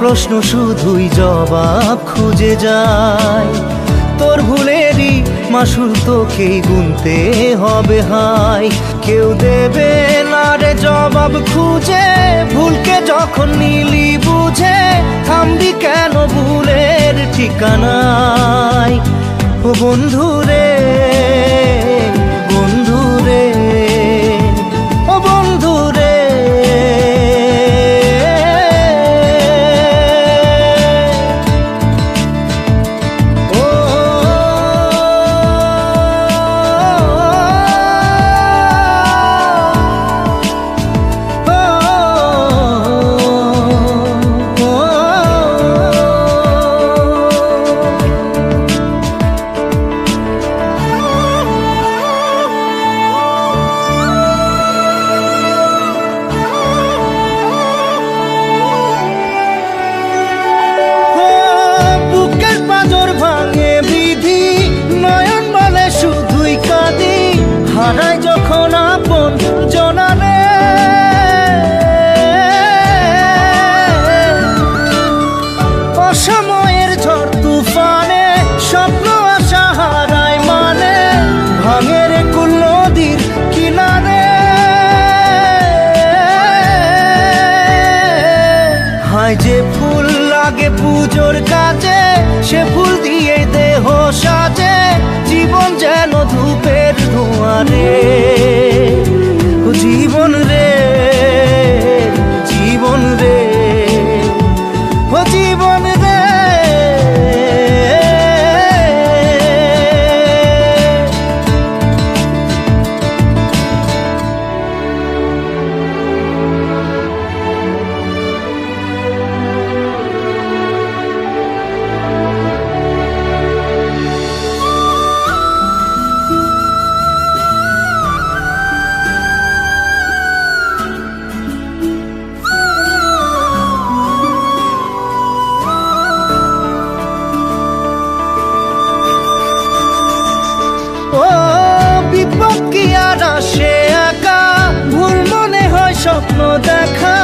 প্রশ্ন শুধুই জবাব খুঁজে যায়, তোর ভুলেরই মাসুল তোকেই গুনতে হবে হাই। কেউ দেবে না রে জবাব খুঁজে, ভুলকে যখন নিলি বুঝে থামবি কেন ভুলের ঠিকানায়। ও বন্ধু রে, বন্ধু রে, ও বন্ধু রে, হারাই যখন আপন জনারে, অসময়ের ঝড় তুফানে স্বপ্ন আশা হারায় মানে, ভাঙে রে কুল নদীর কিনারে। হায় যে ফুল লাগে পুজোর কাজে, সে ফুল দিয়ে দেহ সাজে, জীবন যেন ধূপের ধোঁয়ারে। ও জীবন রে, জীবন রে, ও জীবন রে। ও বিপদ কি আর আসে একা, ভুল মনে হয় স্বপ্ন দেখা,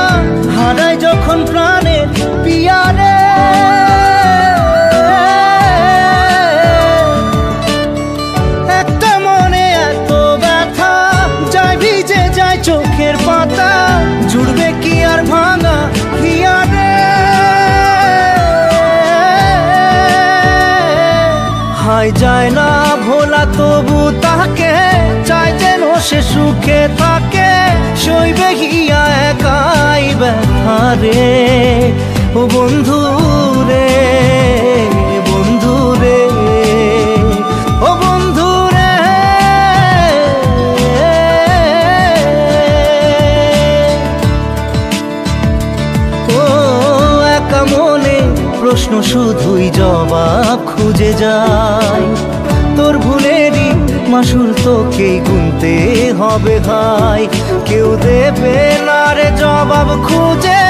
হারাই যখন প্রাণের পিয়ারে। একটা মনে এত ব্যথা, যায় ভিজে যায় চোখের পাতা, জুড়বে কি আর ভাঙা হিয়ারে। হায় যায় না ভোলা তবু তাকে, চাই যেন সে সুখে থাকে, সইবে গিয়া একাই ব্যথা রে। ও বন্ধু রে, বন্ধু রে, ও বন্ধু রে। ও একা মনে প্রশ্ন শুধুই জবাব খুঁজে যায়, তোর ভুলেরই মাসুল তোকেই গুনতে হবে হাই। কেউ দেবে না রে জবাব খুঁজে,